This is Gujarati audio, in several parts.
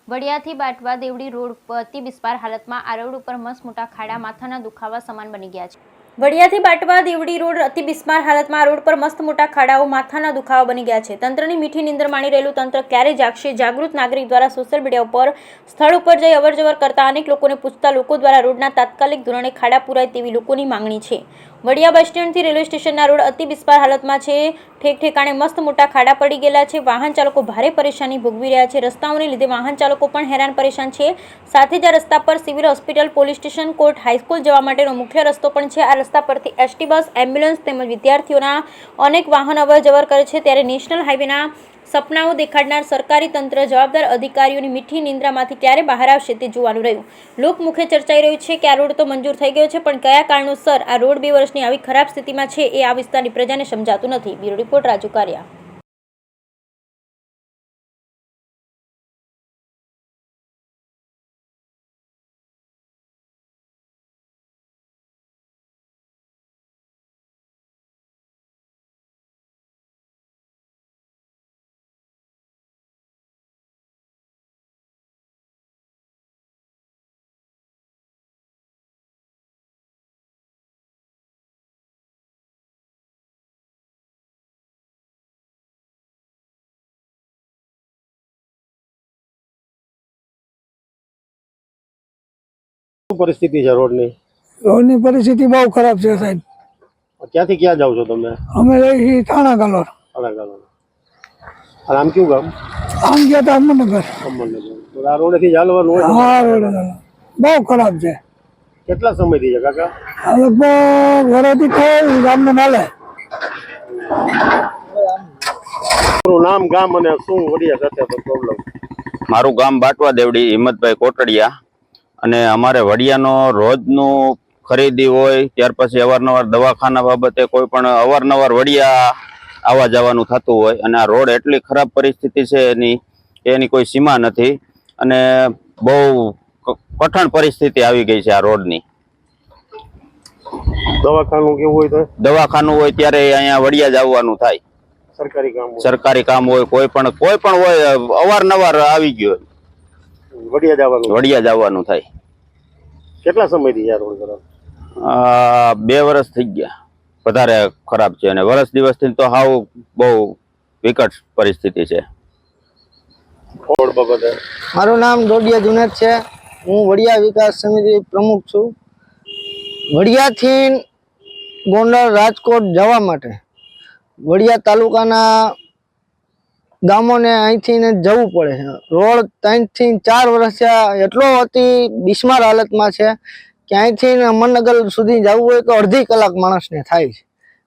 વડિયાથી બાટવા દેવડી રોડ પર અતિ બિસ્માર હાલતમાં આ રોડ ઉપર મસ્ત મોટા ખાડા માથાના દુખાવા સમાન બની ગયા છે। વડિયાથી બાટવા દેવડી રોડ અતિ બિસ્માર હાલતમાં આ રોડ પર મસ્ત મોટા ખાડાઓ માથાના દુખાવા બની ગયા છે। તંત્રની મીઠી નીંદર માણી રહેલું તંત્ર ક્યારે જાગશે? જાગૃત નાગરિક દ્વારા સોશિયલ મીડિયા ઉપર સ્થળ ઉપર જઈ અવરજવર કરતા અનેક લોકોને પૂછતા લોકો દ્વારા રોડના તાત્કાલિક ધોરણે ખાડા પુરાય તેવી લોકોની માંગણી છે। વડિયા બસ સ્ટેન્ડથી રેલવે સ્ટેશનના રોડ અતિ બિસ્માર હાલતમાં છે। ઠેક ઠેકાણે મસ્ત મોટા ખાડા પડી ગયેલા છે। વાહન ચાલકો ભારે પરેશાની ભોગવી રહ્યા છે। રસ્તાઓને લીધે વાહન ચાલકો પણ હેરાન પરેશાન છે। સાથે જ આ રસ્તા પર civil hospital, police station, court, high school જવા માટેનો મુખ્ય રસ્તો પણ છે। આ રસ્તા પરથી એસટી બસ, એમ્બ્યુલન્સ તેમજ વિદ્યાર્થીઓના અનેક વાહન અવરજવર કરે છે। ત્યારે નેશનલ હાઈવેના સપનાઓ દેખાડનાર સરકારી તંત્ર જવાબદાર અધિકારીઓની મીઠી નિંદ્રામાંથી ક્યારે બહાર આવશે તે જોવાનું રહ્યું। લોકમુખે ચર્ચાઈ રહ્યું છે કે આ રોડ તો મંજૂર થઈ ગયો છે, પણ કયા કારણોસર આ રોડ 2 વર્ષની આવી ખરાબ સ્થિતિમાં છે એ આ વિસ્તારની પ્રજાને સમજાતું નથી। Bureau report Raju Kariya. પરિસ્થિતિ છે રોડની? રોડની પરિસ્થિતિ બહુ ખરાબ છે સાહેબ। ક્યાંથી ક્યાં જાવ છો તમે? અમે રહી છીએ થાણા ગાલોર। અને આમ કયું ગામ? આમ ગયા તો અમરનગર। તો આ રોડેથી ચાલવાનું હોય? હા, રોડ બહુ ખરાબ છે। કેટલા સમયથી છે કાકા? આ લગભગ વરસથી કોઈ ગામને નાલે। નામ, ગામ અને શું વડિયા સાથે પ્રોબ્લેમ? મારું ગામ બાટવા દેવડી, હિંમતભાઈ કોટડિયા। અને અમારે વડિયાનો રોજનું ખરીદી હોય, ત્યાર પછી અવારનવાર દવાખાના બાબતે કોઈ પણ અવારનવાર વડિયા આવવા જવાનું થતું હોય। અને આ રોડ એટલી ખરાબ પરિસ્થિતિ છે એની કોઈ સીમા નથી અને બહુ કઠણ પરિસ્થિતિ આવી ગઈ છે આ રોડની। દવાખાનું કેવું હોય તો? દવાખાનું હોય ત્યારે અહીંયા વડિયા જ આવવાનું થાય। સરકારી કામ હોય, કોઈ પણ હોય, અવારનવાર આવી ગયો વડિયા જવાનું થાય। કેટલા સમયથી છે આ રોડ ખરાબ? 2 વર્ષ થઈ ગયા, વધારે ખરાબ છે। અને વર્ષ દિવસથી તો હાવ બહુ વિકટ પરિસ્થિતિ છે। મારું નામ ડોડિયા જુનેદ છે। હું વડિયા વિકાસ સમિતિ પ્રમુખ છું। વડિયાથી ગોંડલ, રાજકોટ જવા માટે વડિયા તાલુકાના ગામોને અહીંથી જવું પડે છે। રોડ 3 થી 4 વર્ષ એટલો અતિ બિસ્માર હાલતમાં છે કે અહીંથી અમરનગર સુધી જવું હોય તો અડધી કલાક માણસને થાય છે।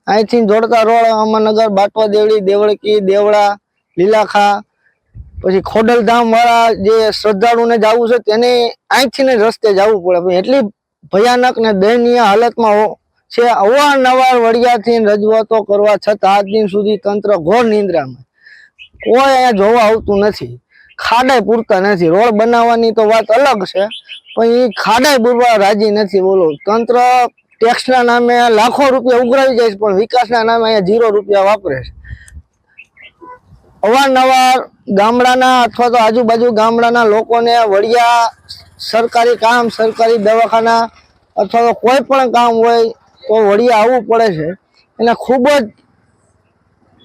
અહીંથી જોડતા રોડ અમરનગર, બાટવા દેવડી, દેવળકી, દેવળા, લીલાખા, પછી ખોડલધામ વાળા જે શ્રદ્ધાળુને જવું છે તેને અહીંથી રસ્તે જવું પડે। એટલી ભયાનક ને દયનીય હાલતમાં છે। અવારનવાર વડિયાથી રજૂઆતો કરવા છતાં આજ દિન સુધી તંત્ર ઘોર નિંદ્રામાં, કોઈ અહીંયા જોવા આવતું નથી। ખાડાય પૂરતા નથી। રોડ બનાવવાની તો વાત અલગ છે, પણ એ ખાડાય પૂરવા રાજી નથી। બોલો, તંત્ર ટેક્સના નામે લાખો રૂપિયા ઉઘરાવી જાય છે, પણ વિકાસના નામે અહીંયા 0 રૂપિયા વાપરે છે। અવારનવાર ગામડાના અથવા તો આજુબાજુ ગામડાના લોકોને વડિયા સરકારી કામ, સરકારી દવાખાના અથવા તો કોઈ પણ કામ હોય તો વડિયા આવવું પડે છે। એને ખૂબ જ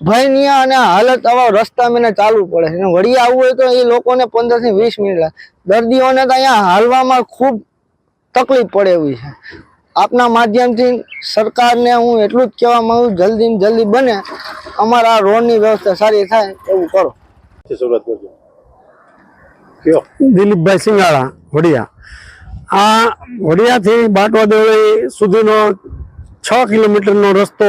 ભયનીય અને હાલત આવા રસ્તા મને ચાલવું પડે છે। વડિયા આવવું હોય તો એ લોકોને 15 થી 20 મિનિટ લાગે। દર્દીઓને તો અહીંયા હાલવામાં ખૂબ તકલીફ પડે એવી છે। આપના માધ્યમથી સરકારને હું એટલું જ કહેવા માંગુ, જલ્દી ને જલ્દી બને અમારા રોડની વ્યવસ્થા સારી થાય એવું કરો। દિલીપભાઈ સિંગાળા, વડિયા। આ વડિયાથી બાટવા દેવળી સુધીનો 6 કિલોમીટરનો રસ્તો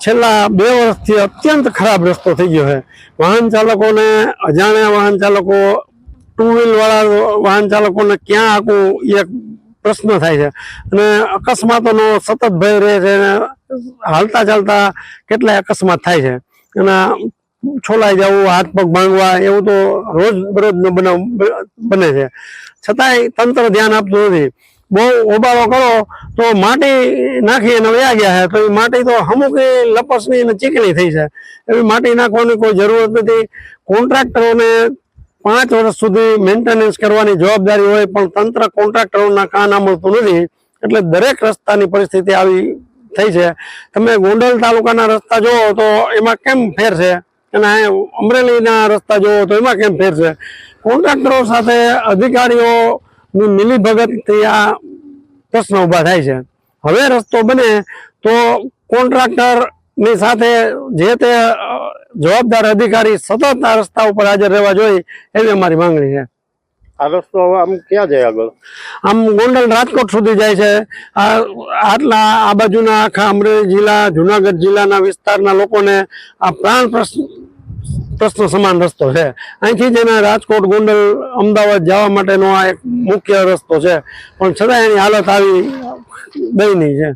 છેલ્લા 2 વર્ષથી અત્યંત ખરાબ રસ્તો થઈ ગયો છે। વાહન ચાલકોને, અજાણ્યા વાહન ચાલકો, 2 વ્હીલ વાળા વાહન ચાલકોને ક્યાં આખું એક પ્રશ્ન થાય છે। અને અકસ્માતોનો સતત ભય રહે છે। હાલતા ચાલતા કેટલાય અકસ્માત થાય છે અને છોલાઈ જવું, હાથ પગ ભાંગવા એવું તો રોજ બરોજનો બનાવ બને છે। છતાંય તંત્ર ધ્યાન આપતું નથી। બહુ ઓબાળો કરો તો માટી નાખી અને વયા ગયા છે, તો એ માટી તો અમુક લપસની અને ચીકણી થઈ છે। એવી માટી નાખવાની કોઈ જરૂરત નથી। કોન્ટ્રાક્ટરોને 5 વર્ષ સુધી મેન્ટેનન્સ કરવાની જવાબદારી હોય પણ તંત્ર કોન્ટ્રાક્ટરોના કાન સાંભળતું નથી, એટલે દરેક રસ્તાની પરિસ્થિતિ આવી થઈ છે. તમે ગોંડલ તાલુકાના રસ્તા જોવો તો એમાં કેમ ફેર છે અને અમરેલીના રસ્તા જોવો તો એમાં કેમ ફેર છે. કોન્ટ્રાક્ટરો સાથે અધિકારીઓની મિલીભગતથી આ પ્રશ્ન ઊભા થાય છે. હવે રસ્તો બને તો કોન્ટ્રાક્ટરની સાથે જે તે જવાબદાર અધિકારી સતત આ રસ્તા ઉપર હાજર રહેવા જોઈએ એવી અમારી માંગણી છે. આ રસ્તો હવે આમ ક્યાં જાય આગળ? આમ ગોંડલ રાજકોટ સુધી જાય છે. આ બાજુના આખા અમરેલી જિલ્લા, જુનાગઢ જિલ્લાના વિસ્તારના લોકોને આ પ્રાણ પ્રશ્ન સમાન રસ્તો છે. અહીંથી જ એને રાજકોટ, ગોંડલ, અમદાવાદ જવા માટેનો આ એક મુખ્ય રસ્તો છે, પણ છતાં એની હાલત આવી દયનીય છે.